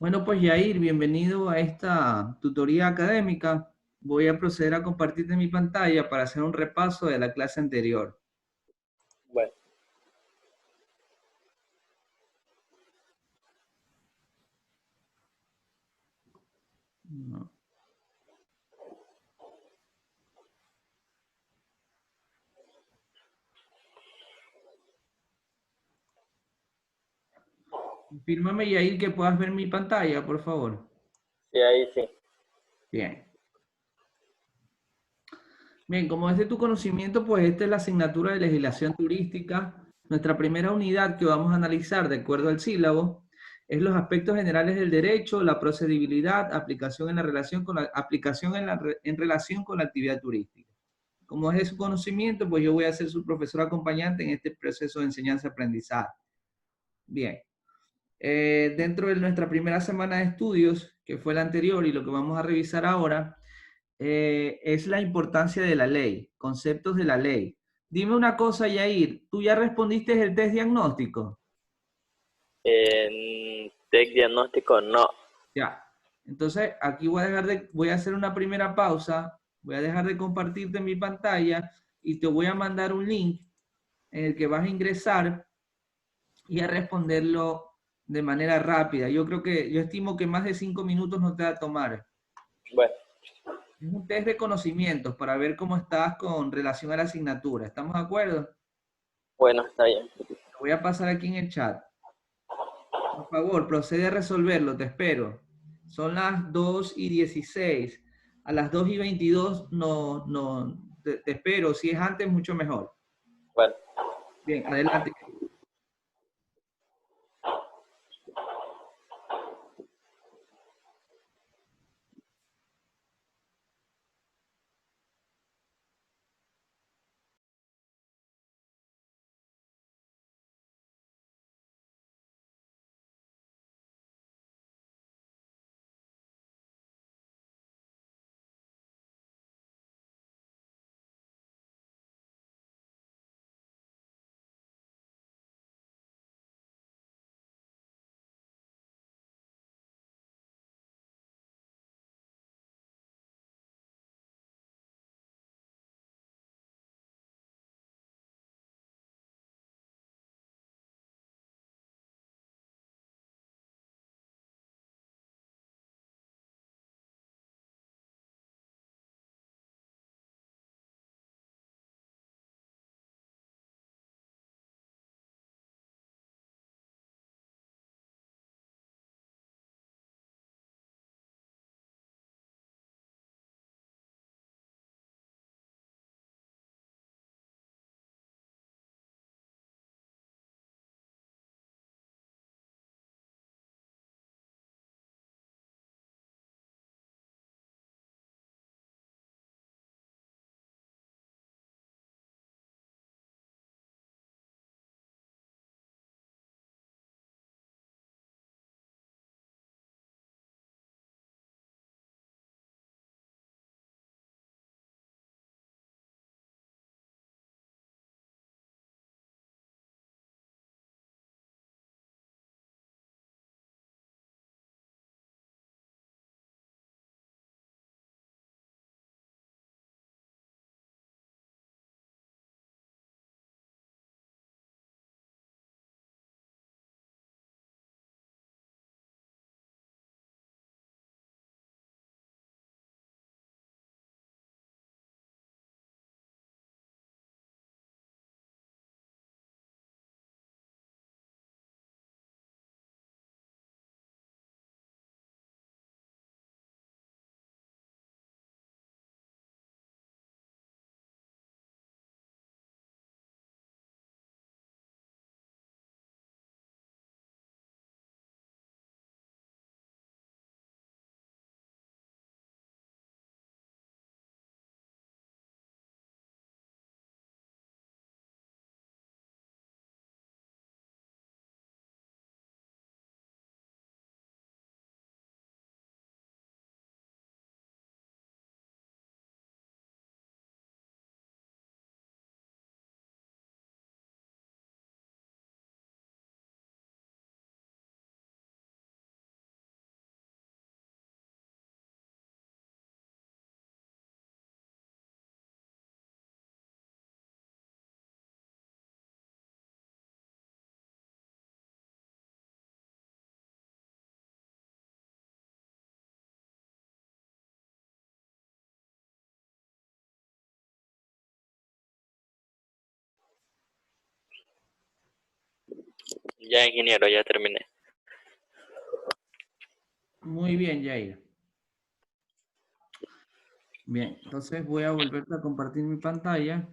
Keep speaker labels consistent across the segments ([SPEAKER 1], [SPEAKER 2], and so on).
[SPEAKER 1] Bueno, pues Yair, bienvenido a esta tutoría académica. Voy a proceder a compartirte mi pantalla para hacer un repaso de la clase anterior.
[SPEAKER 2] Bueno,
[SPEAKER 1] No. Confírmame, Yair, que puedas ver mi pantalla, por favor.
[SPEAKER 2] sí, ahí sí.
[SPEAKER 1] Bien. Bien, como es de tu conocimiento, pues esta es la asignatura de legislación turística. Nuestra primera unidad que vamos a analizar, de acuerdo al sílabo, es los aspectos generales del derecho, la procedibilidad, aplicación en la relación con la aplicación en relación con la actividad turística. Como es de su conocimiento, pues yo voy a ser su profesor acompañante en este proceso de enseñanza-aprendizaje. Bien, dentro de nuestra primera semana de estudios, que fue la anterior y lo que vamos a revisar ahora, es la importancia de la ley, conceptos de la ley. Dime una cosa, Yair, ¿tú ya respondiste el test diagnóstico?
[SPEAKER 2] En Tech Diagnóstico no.
[SPEAKER 1] Ya. Entonces, aquí voy a hacer una primera pausa, voy a dejar de compartirte mi pantalla y te voy a mandar un link en el que vas a ingresar y a responderlo de manera rápida. Yo estimo que más de 5 minutos no te va a tomar.
[SPEAKER 2] Bueno,
[SPEAKER 1] Es un test de conocimientos para ver cómo estás con relación a la asignatura. ¿Estamos de acuerdo?
[SPEAKER 2] bueno, está bien.
[SPEAKER 1] Lo voy a pasar aquí en el chat. Por favor, procede a resolverlo, te espero. Son las 2:16. A las 2:22 te espero. Si es antes, mucho mejor.
[SPEAKER 2] Bueno.
[SPEAKER 1] Bien, adelante.
[SPEAKER 2] Ya, ingeniero, ya terminé.
[SPEAKER 1] Muy bien, Jair. Bien, entonces voy a volver a compartir mi pantalla.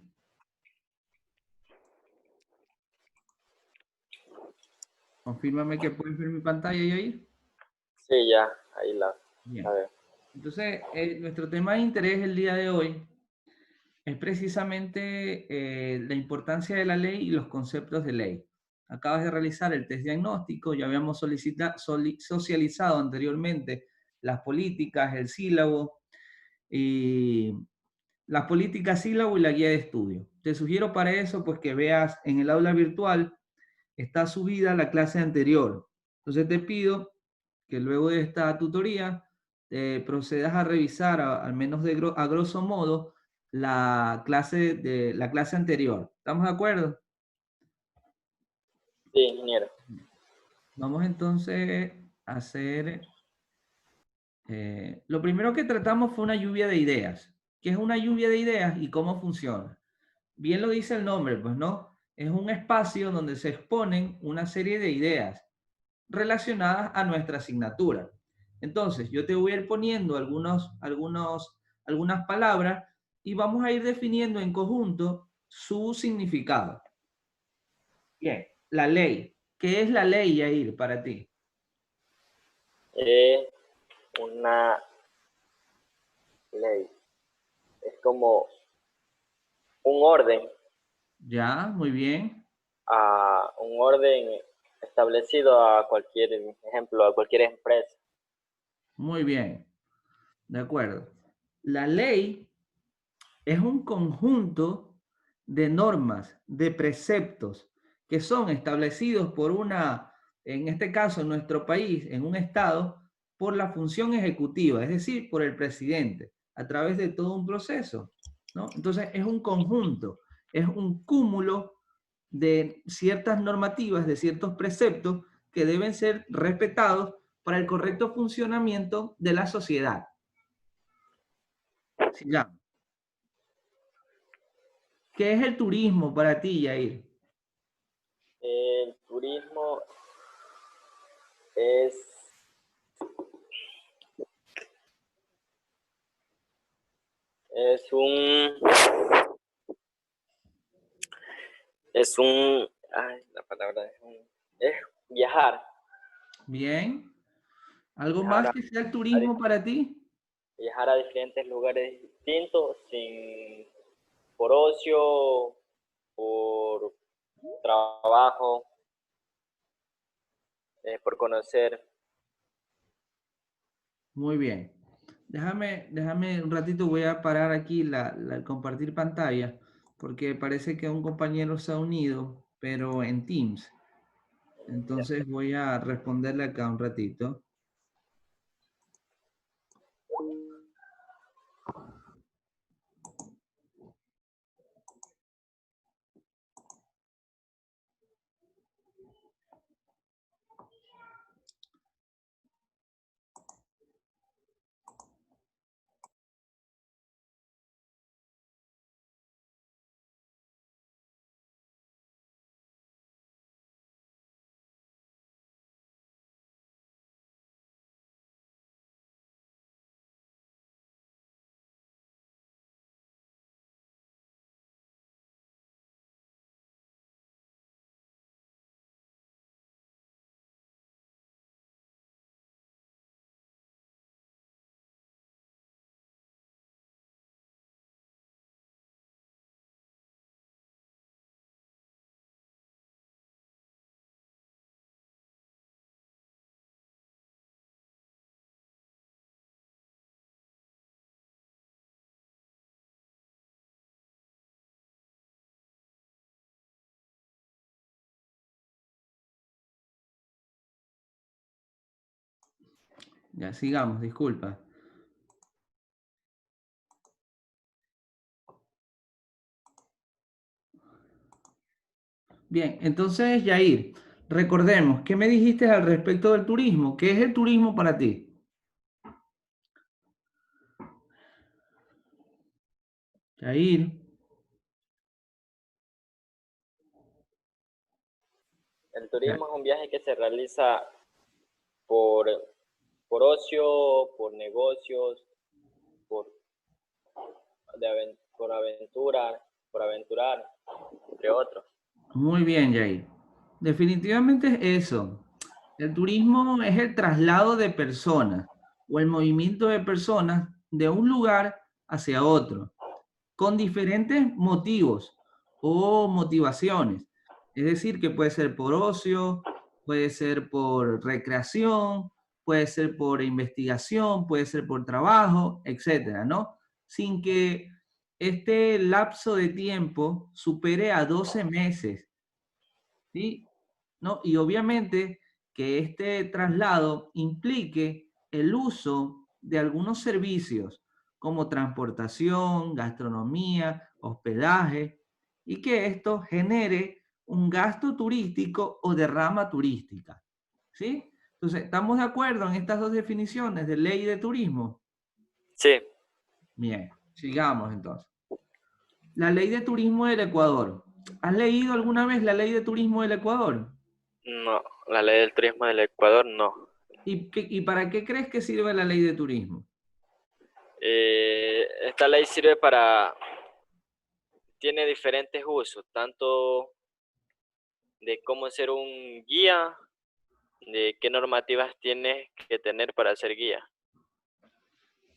[SPEAKER 1] Confírmame que puedes ver mi pantalla, Jair.
[SPEAKER 2] Sí, ya, ahí la
[SPEAKER 1] Bien.
[SPEAKER 2] veo.
[SPEAKER 1] Entonces, nuestro tema de interés el día de hoy es precisamente la importancia de la ley y los conceptos de ley. Acabas de realizar el test diagnóstico, ya habíamos socializado anteriormente las políticas, el sílabo, y las políticas sílabo y la guía de estudio. Te sugiero para eso pues que veas en el aula virtual, está subida la clase anterior. Entonces te pido que luego de esta tutoría procedas a revisar, al menos a grosso modo, la clase anterior. ¿Estamos de acuerdo?
[SPEAKER 2] Sí, ingeniero.
[SPEAKER 1] Vamos entonces a hacer... lo primero que tratamos fue una lluvia de ideas. ¿Qué es una lluvia de ideas y cómo funciona? Bien lo dice el nombre, pues no. Es un espacio donde se exponen una serie de ideas relacionadas a nuestra asignatura. Entonces, yo te voy a ir poniendo algunas palabras y vamos a ir definiendo en conjunto su significado. Bien, la ley. ¿Qué es la ley, Yair, para ti?
[SPEAKER 2] Es una ley. Es como un orden,
[SPEAKER 1] Ya, muy bien,
[SPEAKER 2] un orden establecido a cualquier ejemplo, a cualquier empresa.
[SPEAKER 1] muy bien. De acuerdo. La ley es un conjunto de normas, de preceptos que son establecidos por en este caso en nuestro país, en un estado, por la función ejecutiva, es decir, por el presidente, a través de todo un proceso, ¿no? Entonces es un conjunto, es un cúmulo de ciertas normativas, de ciertos preceptos que deben ser respetados para el correcto funcionamiento de la sociedad. Sigamos. ¿Qué es el turismo para ti, Yair?
[SPEAKER 2] El turismo es, es un, la palabra es viajar,
[SPEAKER 1] Bien. ¿Algo
[SPEAKER 2] viajar
[SPEAKER 1] más
[SPEAKER 2] a,
[SPEAKER 1] que sea el
[SPEAKER 2] a
[SPEAKER 1] turismo para ti?
[SPEAKER 2] viajar a diferentes lugares distintos por ocio, por trabajo, por conocer.
[SPEAKER 1] Muy bien. Déjame un ratito, voy a parar aquí compartir pantalla, porque parece que un compañero se ha unido, pero en Teams.
[SPEAKER 2] Ya.
[SPEAKER 1] Entonces voy a responderle acá un ratito. Ya sigamos, disculpa. Bien, entonces, Yair, recordemos, ¿qué me dijiste al respecto del turismo? ¿Qué es el turismo para ti? Yair,
[SPEAKER 2] turismo es un viaje que se realiza por, por ocio, por negocios, por, por aventurar, entre otros.
[SPEAKER 1] Muy bien, Jair. Definitivamente es eso. El turismo es el traslado de personas o el movimiento de personas de un lugar hacia otro, con diferentes motivos o motivaciones. Es decir, que puede ser por ocio, puede ser por recreación, puede ser por investigación, puede ser por trabajo, etcétera, ¿no? Sin que este lapso de tiempo supere a 12 meses, ¿sí? ¿No? Y obviamente que este traslado implique el uso de algunos servicios como transportación, gastronomía, hospedaje, y que esto genere un gasto turístico o derrama turística. ¿Sí? Entonces, ¿estamos de acuerdo en estas dos definiciones de ley de turismo?
[SPEAKER 2] Sí,
[SPEAKER 1] Bien, sigamos entonces. La ley de turismo del Ecuador. ¿Has leído alguna vez la ley de turismo del Ecuador?
[SPEAKER 2] no, la ley del turismo del Ecuador no.
[SPEAKER 1] ¿Y para qué crees que sirve la ley de turismo?
[SPEAKER 2] Esta ley sirve tiene diferentes usos, tanto de cómo ser un guía, de qué normativas tienes que tener para ser guía.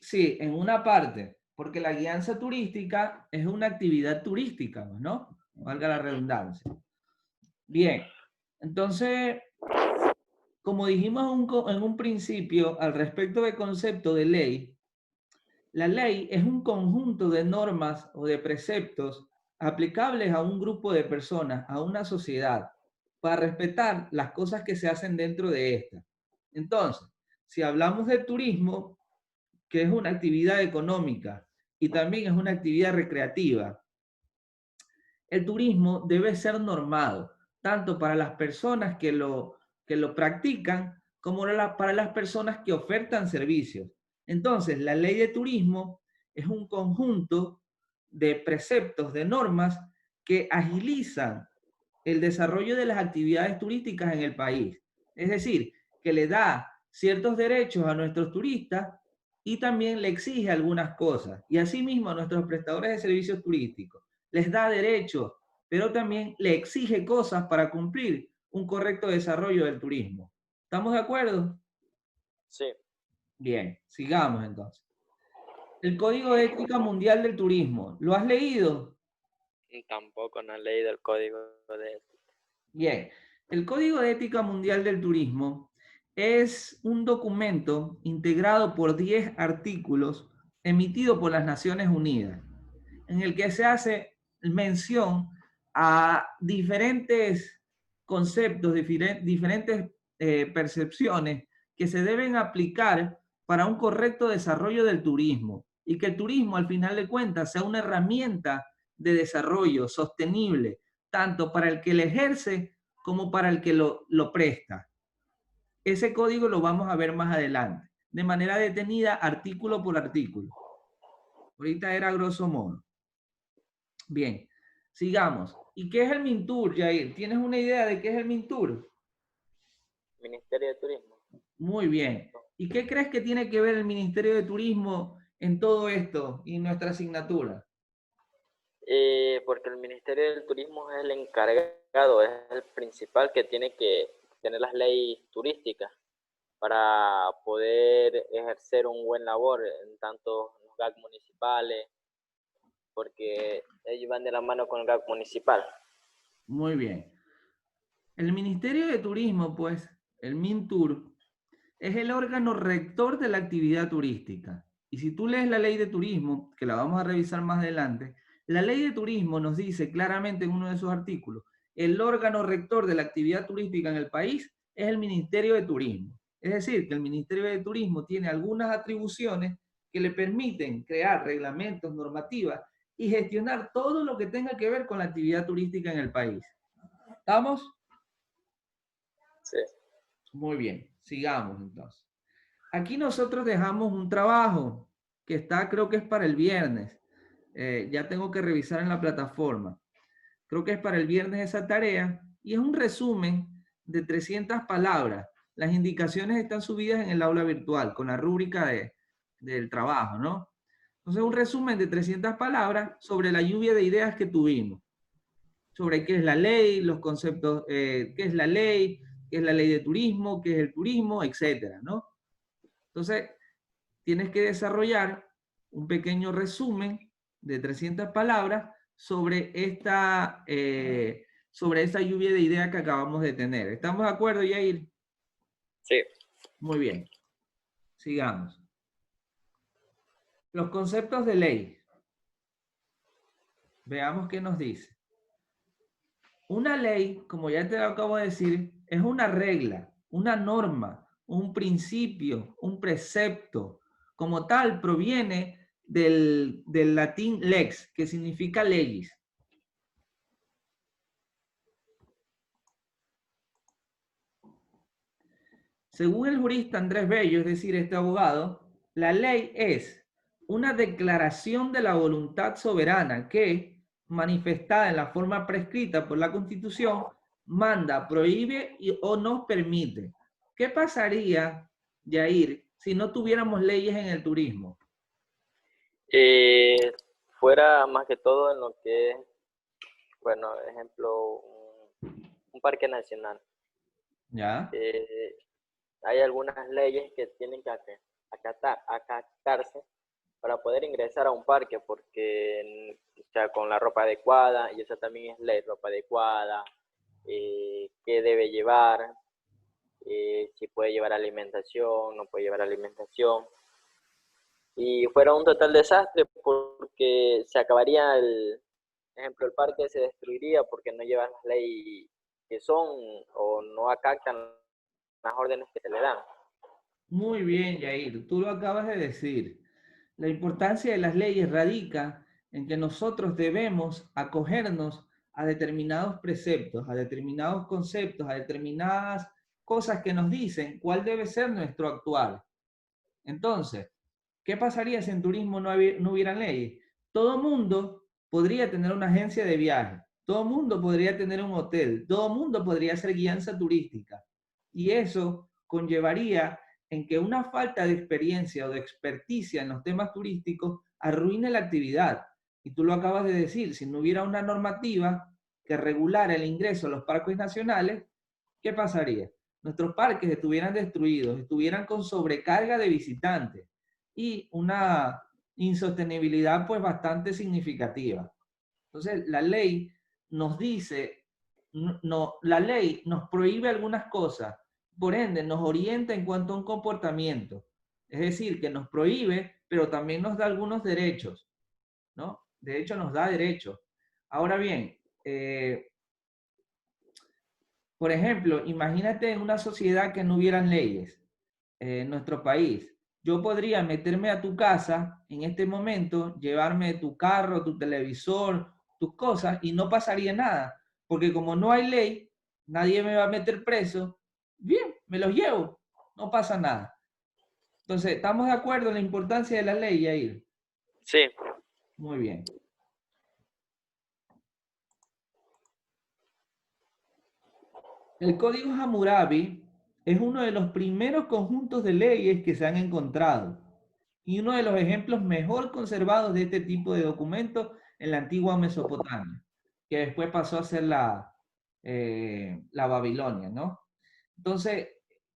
[SPEAKER 1] Sí, en una parte, porque la guianza turística es una actividad turística, ¿no? Valga la redundancia. Bien, entonces, como dijimos en un principio al respecto del concepto de ley, la ley es un conjunto de normas o de preceptos aplicables a un grupo de personas, a una sociedad, para respetar las cosas que se hacen dentro de esta. Entonces, si hablamos de turismo, que es una actividad económica y también es una actividad recreativa, el turismo debe ser normado, tanto para las personas que lo practican como para las personas que ofertan servicios. Entonces, la ley de turismo es un conjunto de preceptos, de normas que agilizan el desarrollo de las actividades turísticas en el país. Es decir, que le da ciertos derechos a nuestros turistas y también le exige algunas cosas. Y asimismo a nuestros prestadores de servicios turísticos les da derechos, pero también le exige cosas para cumplir un correcto desarrollo del turismo. ¿Estamos de acuerdo?
[SPEAKER 2] Sí,
[SPEAKER 1] Bien, sigamos entonces. El Código de Ética Mundial del Turismo, ¿lo has leído?
[SPEAKER 2] tampoco no he leído el código de...
[SPEAKER 1] Bien, el Código de Ética Mundial del Turismo es un documento integrado por 10 artículos emitido por las Naciones Unidas, en el que se hace mención a diferentes conceptos, diferentes percepciones que se deben aplicar para un correcto desarrollo del turismo y que el turismo al final de cuentas sea una herramienta de desarrollo sostenible, tanto para el que lo ejerce como para el que lo presta. Ese código lo vamos a ver más adelante, de manera detenida, artículo por artículo. Ahorita era grosso modo. Bien, sigamos. ¿Y qué es el Mintur, Jair? ¿Tienes una idea de qué es el Mintur?
[SPEAKER 2] Ministerio de Turismo.
[SPEAKER 1] Muy bien. ¿Y qué crees que tiene que ver el Ministerio de Turismo en todo esto y en nuestra asignatura?
[SPEAKER 2] Porque el Ministerio del Turismo es el encargado, es el principal que tiene que tener las leyes turísticas para poder ejercer un buen labor en tanto los GAC municipales, porque ellos van de la mano con el GAC municipal.
[SPEAKER 1] Muy bien. El Ministerio de Turismo, pues, el MINTUR, es el órgano rector de la actividad turística. Y si tú lees la ley de turismo, que la vamos a revisar más adelante, la ley de turismo nos dice claramente en uno de sus artículos, el órgano rector de la actividad turística en el país es el Ministerio de Turismo. Es decir, que el Ministerio de Turismo tiene algunas atribuciones que le permiten crear reglamentos, normativas y gestionar todo lo que tenga que ver con la actividad turística en el país. ¿Estamos?
[SPEAKER 2] Sí.
[SPEAKER 1] Muy bien, sigamos entonces. Aquí nosotros dejamos un trabajo que está, creo que es para el viernes. Ya tengo que revisar en la plataforma. Creo que es para el viernes esa tarea y es un resumen de 300 palabras. Las indicaciones están subidas en el aula virtual con la rúbrica del trabajo, ¿no? Entonces, un resumen de 300 palabras sobre la lluvia de ideas que tuvimos. Sobre qué es la ley, los conceptos, qué es la ley de turismo, qué es el turismo, etcétera, ¿no? Entonces, tienes que desarrollar un pequeño resumen de 300 palabras sobre esta lluvia de ideas que acabamos de tener. ¿Estamos de acuerdo, Yair?
[SPEAKER 2] Sí.
[SPEAKER 1] Muy bien. Sigamos. Los conceptos de ley. Veamos qué nos dice. Una ley, como ya te lo acabo de decir, es una regla, una norma, un principio, un precepto. Como tal, proviene del latín lex, que significa leyes. Según el jurista Andrés Bello, es decir, este abogado, la ley es una declaración de la voluntad soberana que, manifestada en la forma prescrita por la Constitución, manda, prohíbe o nos permite. ¿Qué pasaría, Yair, si no tuviéramos leyes en el turismo?
[SPEAKER 2] Fuera más que todo en lo que es, bueno, ejemplo, un parque nacional.
[SPEAKER 1] ¿Ya?
[SPEAKER 2] Hay algunas leyes que tienen que acatarse para poder ingresar a un parque, porque o sea, con la ropa adecuada, y eso también es ley, ropa adecuada, qué debe llevar, si puede llevar alimentación, no puede llevar alimentación. Y fuera un total desastre porque se acabaría ejemplo, el parque se destruiría porque no llevan las leyes que son o no acatan las órdenes que se le dan.
[SPEAKER 1] Muy bien, Yair, tú lo acabas de decir. La importancia de las leyes radica en que nosotros debemos acogernos a determinados preceptos, a determinados conceptos, a determinadas cosas que nos dicen cuál debe ser nuestro actuar. Entonces, ¿qué pasaría si en turismo no hubieran leyes? Todo mundo podría tener una agencia de viaje, todo mundo podría tener un hotel, todo mundo podría hacer guianza turística. Y eso conllevaría en que una falta de experiencia o de experticia en los temas turísticos arruine la actividad. Y tú lo acabas de decir, si no hubiera una normativa que regulara el ingreso a los parques nacionales, ¿qué pasaría? Nuestros parques estuvieran destruidos, estuvieran con sobrecarga de visitantes y una insostenibilidad pues bastante significativa. Entonces, la ley nos dice, no, la ley nos prohíbe algunas cosas, por ende nos orienta en cuanto a un comportamiento. Es decir, que nos prohíbe, pero también nos da algunos derechos, ¿no? De hecho, nos da derechos. Ahora bien, por ejemplo, imagínate en una sociedad que no hubieran leyes en nuestro país. Yo podría meterme a tu casa en este momento, llevarme tu carro, tu televisor, tus cosas y no pasaría nada. Porque como no hay ley, nadie me va a meter preso. Bien, me los llevo, no pasa nada. Entonces, ¿estamos de acuerdo en la importancia de la ley, Yair?
[SPEAKER 2] Sí.
[SPEAKER 1] Muy bien. El Código Hammurabi es uno de los primeros conjuntos de leyes que se han encontrado y uno de los ejemplos mejor conservados de este tipo de documentos en la antigua Mesopotamia, que después pasó a ser la Babilonia, ¿no? Entonces,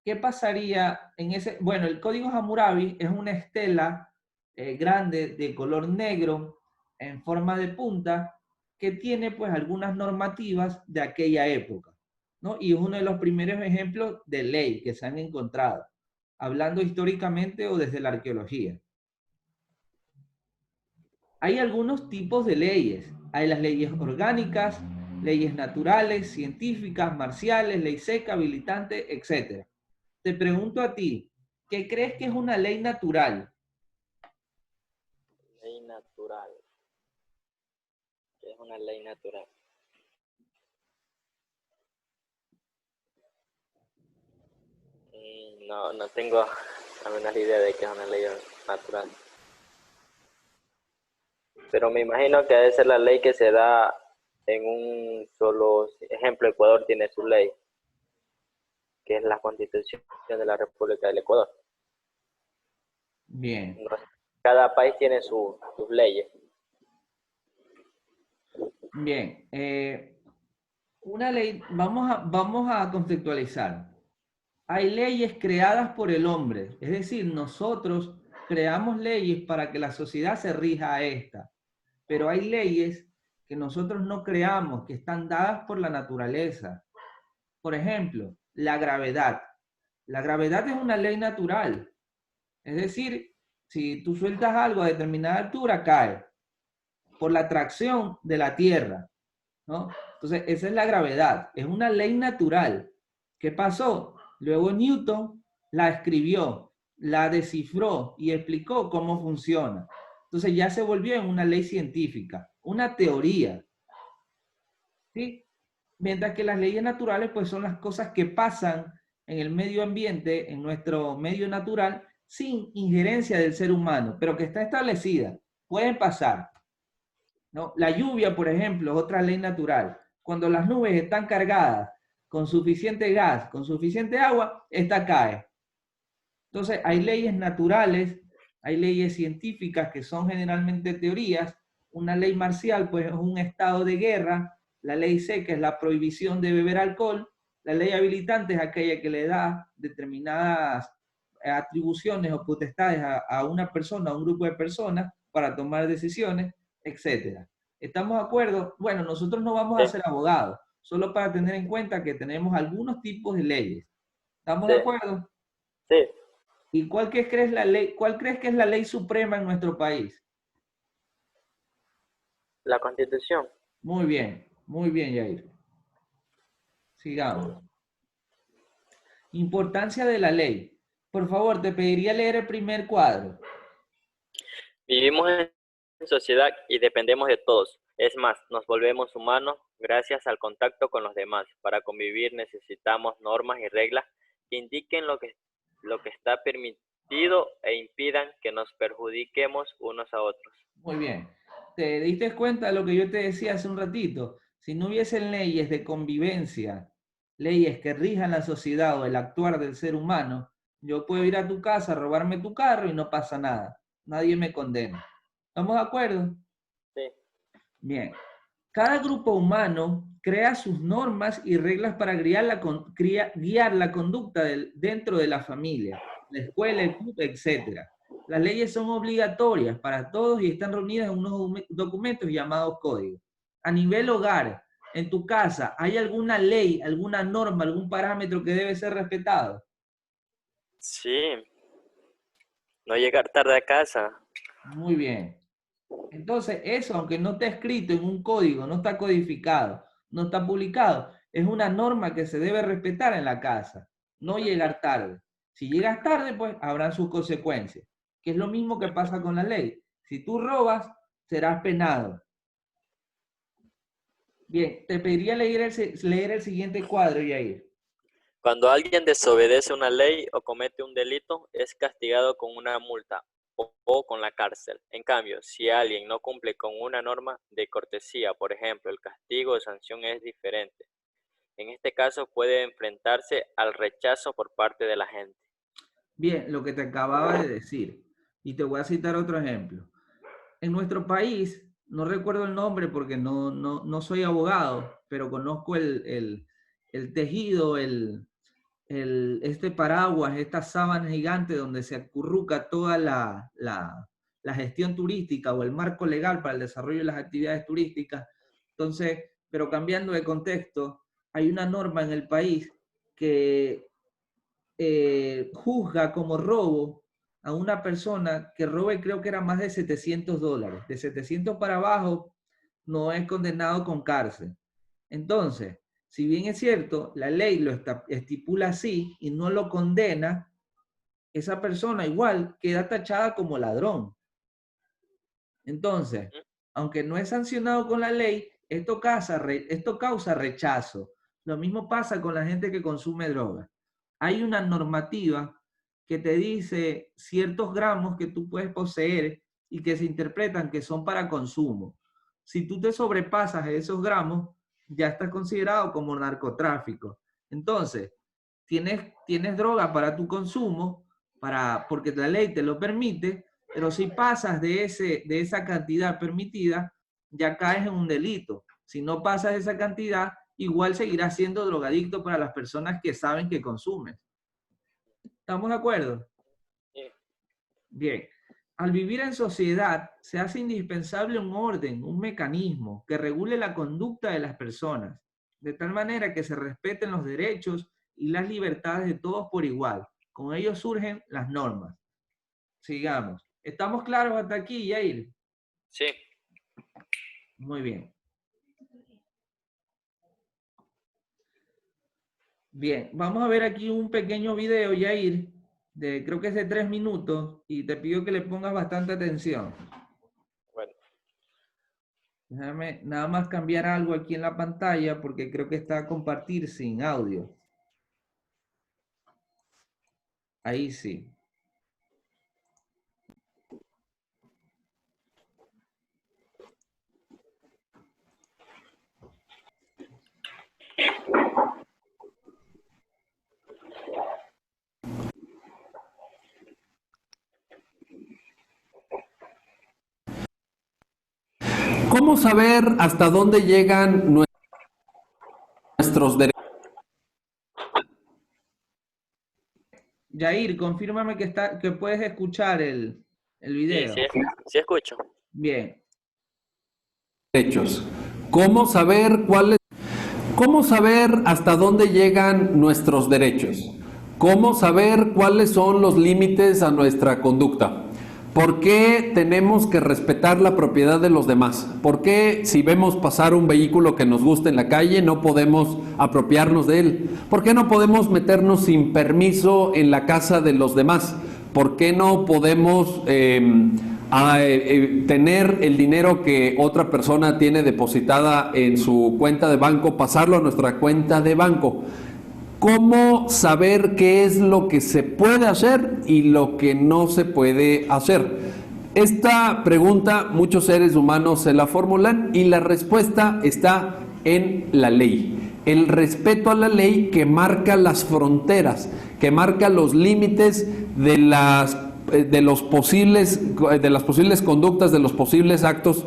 [SPEAKER 1] ¿qué pasaría en ese? Bueno, el Código Hammurabi es una estela grande de color negro en forma de punta que tiene pues algunas normativas de aquella época, ¿no? Y es uno de los primeros ejemplos de ley que se han encontrado, hablando históricamente o desde la arqueología. Hay algunos tipos de leyes. Hay las leyes orgánicas, leyes naturales, científicas, marciales, ley seca, habilitante, etc. Te pregunto a ti, ¿qué crees que es una ley natural?
[SPEAKER 2] Ley natural. ¿Qué es una ley natural? No, no tengo la menor idea de qué es una ley natural. Pero me imagino que debe ser la ley que se da en un solo ejemplo. Ecuador tiene su ley. que es la Constitución de la República del Ecuador.
[SPEAKER 1] Bien,
[SPEAKER 2] Cada país tiene sus leyes.
[SPEAKER 1] bien. Una ley, vamos a contextualizar. Hay leyes creadas por el hombre, es decir, nosotros creamos leyes para que la sociedad se rija a esta, pero hay leyes que nosotros no creamos, que están dadas por la naturaleza. Por ejemplo, la gravedad. La gravedad es una ley natural, es decir, si tú sueltas algo a determinada altura, cae por la atracción de la Tierra, ¿no? Entonces, esa es la gravedad, es una ley natural. ¿Qué pasó? Luego Newton la escribió, la descifró y explicó cómo funciona. Entonces ya se volvió en una ley científica, una teoría, ¿sí? Mientras que las leyes naturales pues son las cosas que pasan en el medio ambiente, en nuestro medio natural, sin injerencia del ser humano, pero que está establecida. Pueden pasar, ¿no? La lluvia, por ejemplo, es otra ley natural. Cuando las nubes están cargadas con suficiente gas, con suficiente agua, esta cae. Entonces, hay leyes naturales, hay leyes científicas que son generalmente teorías. Una ley marcial, pues, es un estado de guerra. La ley seca es la prohibición de beber alcohol. La ley habilitante es aquella que le da determinadas atribuciones o potestades a una persona, a un grupo de personas para tomar decisiones, etcétera. ¿Estamos de acuerdo? Bueno, nosotros no vamos a
[SPEAKER 2] Sí,
[SPEAKER 1] ser abogados, solo para tener en cuenta que tenemos algunos tipos de leyes. ¿Estamos
[SPEAKER 2] sí,
[SPEAKER 1] de acuerdo?
[SPEAKER 2] sí.
[SPEAKER 1] ¿Y cuál crees que es la ley suprema en nuestro país?
[SPEAKER 2] La Constitución.
[SPEAKER 1] Muy bien, Yair. Sigamos. Importancia de la ley. Por favor, te pediría leer el primer cuadro.
[SPEAKER 2] Vivimos en sociedad y dependemos de todos. Es más, nos volvemos humanos gracias al contacto con los demás. Para convivir necesitamos normas y reglas que indiquen lo que está permitido e impidan que nos perjudiquemos unos a otros.
[SPEAKER 1] Muy bien. ¿Te diste cuenta de lo que yo te decía hace un ratito? Si no hubiesen leyes de convivencia, leyes que rijan la sociedad o el actuar del ser humano, yo puedo ir a tu casa, robarme tu carro y no pasa nada. Nadie me condena. ¿Estamos de acuerdo?
[SPEAKER 2] Sí,
[SPEAKER 1] Bien. Cada grupo humano crea sus normas y reglas para guiar la conducta dentro de la familia, la escuela, el club, etc. Las leyes son obligatorias para todos y están reunidas en unos documentos llamados códigos. A nivel hogar, en tu casa, ¿hay alguna ley, alguna norma, algún parámetro que debe ser respetado?
[SPEAKER 2] sí, no llegar tarde a casa.
[SPEAKER 1] Muy bien. Entonces, eso, aunque no está escrito en un código, no está codificado, no está publicado, es una norma que se debe respetar en la casa, no llegar tarde. Si llegas tarde, pues habrán sus consecuencias, que es lo mismo que pasa con la ley. Si tú robas, serás penado. Bien, te pediría leer el siguiente cuadro, Yair.
[SPEAKER 2] Cuando alguien desobedece una ley o comete un delito, es castigado con una multa o con la cárcel. En cambio, si alguien no cumple con una norma de cortesía, por ejemplo, el castigo o sanción es diferente. En este caso puede enfrentarse al rechazo por parte de la gente.
[SPEAKER 1] Bien, lo que te acababa de decir. Y te voy a citar otro ejemplo. En nuestro país, no recuerdo el nombre porque no soy abogado, pero conozco el tejido, este paraguas, esta sábana gigante donde se acurruca toda la gestión turística o el marco legal para el desarrollo de las actividades turísticas. Entonces, pero cambiando de contexto, hay una norma en el país que juzga como robo a una persona que robe, creo que era más de $700. De 700 para abajo no es condenado con cárcel. Entonces, si bien es cierto, la ley lo estipula así y no lo condena, esa persona igual queda tachada como ladrón. Entonces, aunque no es sancionado con la ley, esto causa rechazo. Lo mismo pasa con la gente que consume drogas. Hay una normativa que te dice ciertos gramos que tú puedes poseer y que se interpretan que son para consumo. Si tú te sobrepasas esos gramos, ya estás considerado como narcotráfico. Entonces, tienes droga para tu consumo, porque la ley te lo permite, pero si pasas de esa cantidad permitida, ya caes en un delito. Si no pasas esa cantidad, igual seguirás siendo drogadicto para las personas que saben que consumen. ¿Estamos de acuerdo?
[SPEAKER 2] Sí.
[SPEAKER 1] Bien. Al vivir en sociedad, se hace indispensable un orden, un mecanismo que regule la conducta de las personas, de tal manera que se respeten los derechos y las libertades de todos por igual. Con ello surgen las normas. Sigamos. ¿Estamos claros hasta aquí, Yair?
[SPEAKER 2] Sí.
[SPEAKER 1] Muy bien. Bien, vamos a ver aquí un pequeño video, Yair, creo que es de 3 minutos, y te pido que le pongas bastante atención.
[SPEAKER 2] Bueno.
[SPEAKER 1] Déjame nada más cambiar algo aquí en la pantalla porque creo que está a compartir sin audio. Ahí sí.
[SPEAKER 3] ¿Cómo saber hasta dónde llegan nuestros derechos?
[SPEAKER 1] Yair, confírmame que puedes escuchar el
[SPEAKER 2] Sí,
[SPEAKER 1] video.
[SPEAKER 2] sí, sí escucho.
[SPEAKER 1] Bien.
[SPEAKER 3] ¿Cómo saber cómo saber hasta dónde llegan nuestros derechos? ¿Cómo saber cuáles son los límites a nuestra conducta? ¿Por qué tenemos que respetar la propiedad de los demás? ¿Por qué si vemos pasar un vehículo que nos gusta en la calle no podemos apropiarnos de él? ¿Por qué no podemos meternos sin permiso en la casa de los demás? ¿Por qué no podemos tener el dinero que otra persona tiene depositada en su cuenta de banco, pasarlo a nuestra cuenta de banco? ¿Cómo saber qué es lo que se puede hacer y lo que no se puede hacer? Esta pregunta muchos seres humanos se la formulan y la respuesta está en la ley. El respeto a la ley que marca las fronteras, que marca los límites de las posibles conductas, de los posibles actos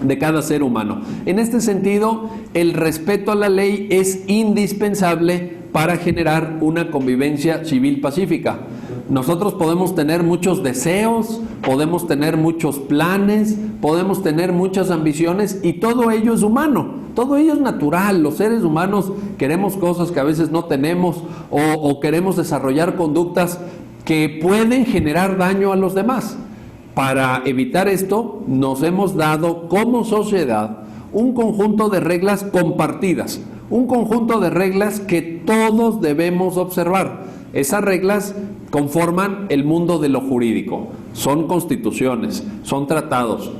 [SPEAKER 3] de cada ser humano. En este sentido, el respeto a la ley es indispensable para generar una convivencia civil pacífica. Nosotros podemos tener muchos deseos, podemos tener muchos planes, podemos tener muchas ambiciones y todo ello es humano, todo ello es natural. Los seres humanos queremos cosas que a veces no tenemos o queremos desarrollar conductas que pueden generar daño a los demás. Para evitar esto, nos hemos dado como sociedad un conjunto de reglas compartidas, un conjunto de reglas que todos debemos observar. Esas reglas conforman el mundo de lo jurídico. Son constituciones, son tratados,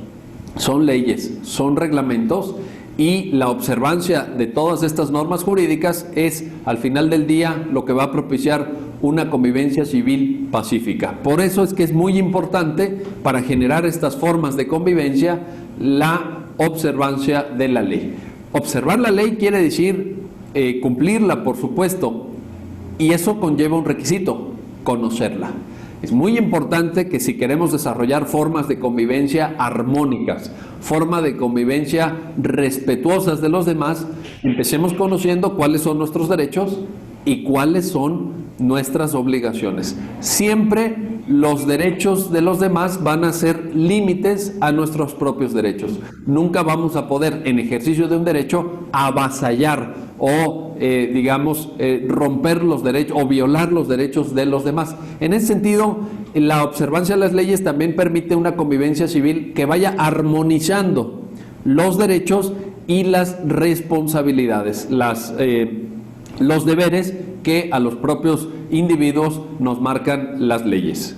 [SPEAKER 3] son leyes, son reglamentos, y la observancia de todas estas normas jurídicas es, al final del día, lo que va a propiciar una convivencia civil pacífica. Por eso es que es muy importante, para generar estas formas de convivencia, la observancia de la ley. Observar la ley quiere decir cumplirla, por supuesto, y eso conlleva un requisito: conocerla. Es muy importante que si queremos desarrollar formas de convivencia armónicas, formas de convivencia respetuosas de los demás, empecemos conociendo cuáles son nuestros derechos y cuáles son nuestras obligaciones. Siempre los derechos de los demás van a ser límites a nuestros propios derechos. Nunca vamos a poder, en ejercicio de un derecho, avasallar o romper los derechos o violar los derechos de los demás. En ese sentido, la observancia de las leyes también permite una convivencia civil que vaya armonizando los derechos y las responsabilidades, los deberes que a los propios individuos nos marcan las leyes.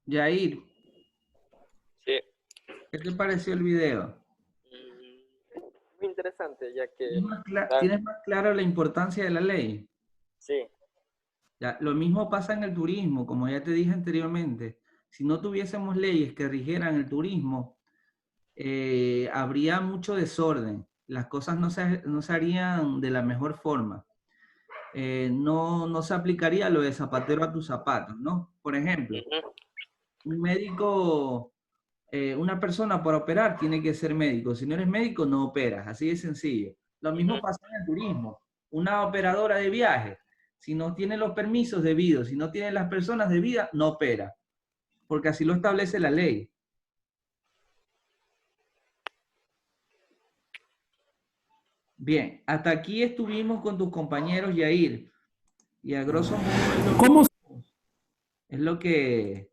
[SPEAKER 1] Yair,
[SPEAKER 2] Sí.
[SPEAKER 1] ¿qué te pareció el video?
[SPEAKER 2] Muy interesante, ya que...
[SPEAKER 1] ¿Tienes más claro la importancia de la ley?
[SPEAKER 2] Sí,
[SPEAKER 1] Ya, lo mismo pasa en el turismo, como ya te dije anteriormente. Si no tuviésemos leyes que rigieran el turismo, habría mucho desorden. Las cosas no se harían de la mejor forma. No se aplicaría lo de zapatero a tus zapatos, ¿no? Por ejemplo,
[SPEAKER 2] ujú,
[SPEAKER 1] un médico, una persona para operar tiene que ser médico. Si no eres médico, no operas. Así de sencillo. Lo mismo
[SPEAKER 2] ujú.
[SPEAKER 1] pasa en el turismo. Una operadora de viaje, si no tiene los permisos debidos, si no tiene las personas debidas, no opera. Porque así lo establece la ley. Bien, hasta aquí estuvimos con tus compañeros, Yair. Y a grosso modo
[SPEAKER 3] ¿Cómo?
[SPEAKER 1] es lo que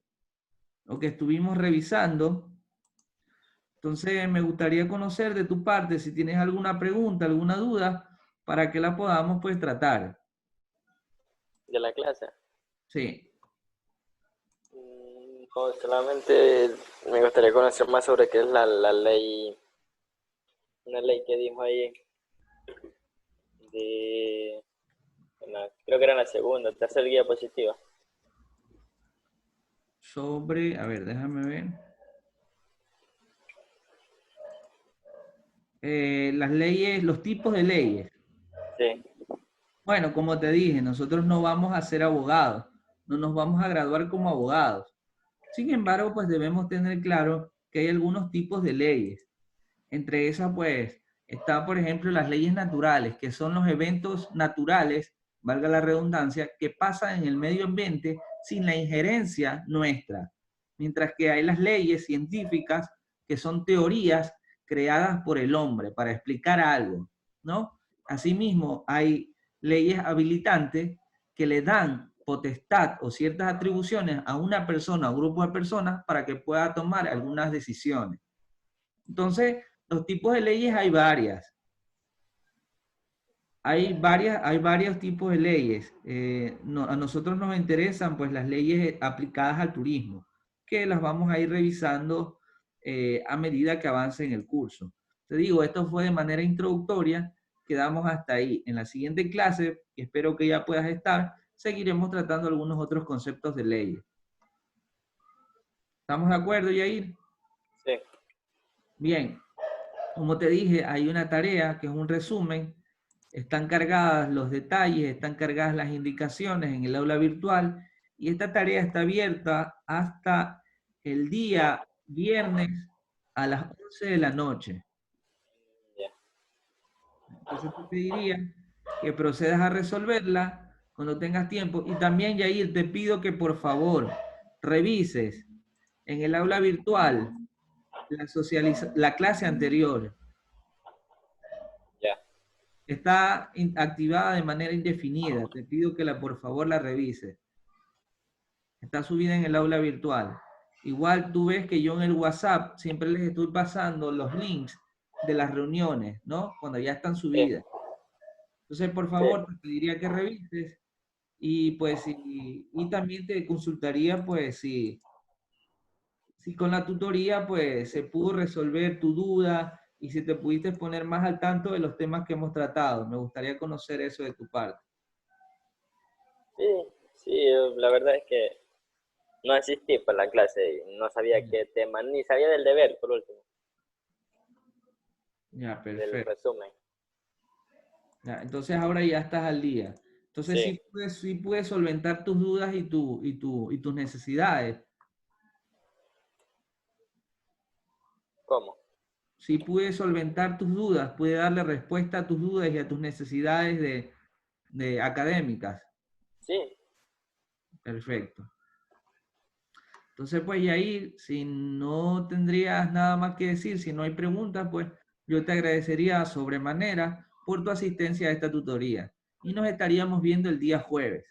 [SPEAKER 1] estuvimos revisando. Entonces, me gustaría conocer de tu parte si tienes alguna pregunta, alguna duda, para que la podamos pues tratar.
[SPEAKER 2] De la clase.
[SPEAKER 1] Sí.
[SPEAKER 2] No, solamente me gustaría conocer más sobre qué es la ley, una ley que dijo ahí de, creo que era en la segunda, tercera guía positiva.
[SPEAKER 1] A ver, déjame ver. Las leyes, los tipos de leyes.
[SPEAKER 2] Sí,
[SPEAKER 1] Bueno, como te dije, nosotros no vamos a ser abogados, no nos vamos a graduar como abogados. Sin embargo, pues debemos tener claro que hay algunos tipos de leyes. Entre esas, pues, está, por ejemplo, las leyes naturales, que son los eventos naturales, valga la redundancia, que pasan en el medio ambiente sin la injerencia nuestra. Mientras que hay las leyes científicas, que son teorías creadas por el hombre para explicar algo, ¿no? Asimismo, hay leyes habilitantes que le dan potestad o ciertas atribuciones a una persona o grupo de personas para que pueda tomar algunas decisiones. Entonces, los tipos de leyes hay varias. Hay varios tipos de leyes. A nosotros nos interesan pues las leyes aplicadas al turismo, que las vamos a ir revisando a medida que avance en el curso. Te digo, esto fue de manera introductoria, quedamos hasta ahí. En la siguiente clase, que espero que ya puedas estar, seguiremos tratando algunos otros conceptos de leyes. ¿Estamos de acuerdo, Yair?
[SPEAKER 2] sí,
[SPEAKER 1] Bien, como te dije, hay una tarea que es un resumen. Están cargadas los detalles, están cargadas las indicaciones en el aula virtual y esta tarea está abierta hasta el día viernes a las 11 de la noche.
[SPEAKER 2] ya.
[SPEAKER 1] Entonces te pediría que procedas a resolverla cuando tengas tiempo. Y también, Yair, te pido que por favor revises en el aula virtual la clase anterior.
[SPEAKER 2] Ya.
[SPEAKER 1] Está activada de manera indefinida. Te pido que por favor la revises. Está subida en el aula virtual. Igual tú ves que yo en el WhatsApp siempre les estoy pasando los links de las reuniones, ¿no? Cuando ya están
[SPEAKER 2] Sí,
[SPEAKER 1] subidas. Entonces, por
[SPEAKER 2] sí,
[SPEAKER 1] favor, te pediría que revises y pues y también te consultaría pues si con la tutoría pues se pudo resolver tu duda y si te pudiste poner más al tanto de los temas que hemos tratado. Me gustaría conocer eso de tu parte.
[SPEAKER 2] sí, sí, la verdad es que no asistí para la clase y no sabía qué tema, ni sabía del deber, por último,
[SPEAKER 1] Ya,
[SPEAKER 2] del
[SPEAKER 1] perfecto.
[SPEAKER 2] resumen.
[SPEAKER 1] Ya, entonces ahora ya estás al día. Entonces
[SPEAKER 2] Sí,
[SPEAKER 1] sí puedes solventar tus dudas y tus necesidades.
[SPEAKER 2] ¿cómo?
[SPEAKER 1] Sí puedes solventar tus dudas, puede darle respuesta a tus dudas y a tus necesidades de académicas.
[SPEAKER 2] Sí,
[SPEAKER 1] Perfecto. Entonces, pues, Yair, si no tendrías nada más que decir, si no hay preguntas, pues yo te agradecería sobremanera por tu asistencia a esta tutoría. Y nos estaríamos viendo el día jueves,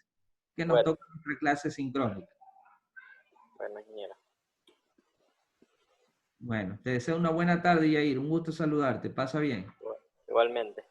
[SPEAKER 1] que nos
[SPEAKER 2] bueno,
[SPEAKER 1] toca nuestra clase sincrónica.
[SPEAKER 2] bueno, ingeniero.
[SPEAKER 1] Bueno, te deseo una buena tarde, Yair. Un gusto saludarte. Pasa bien.
[SPEAKER 2] Igualmente.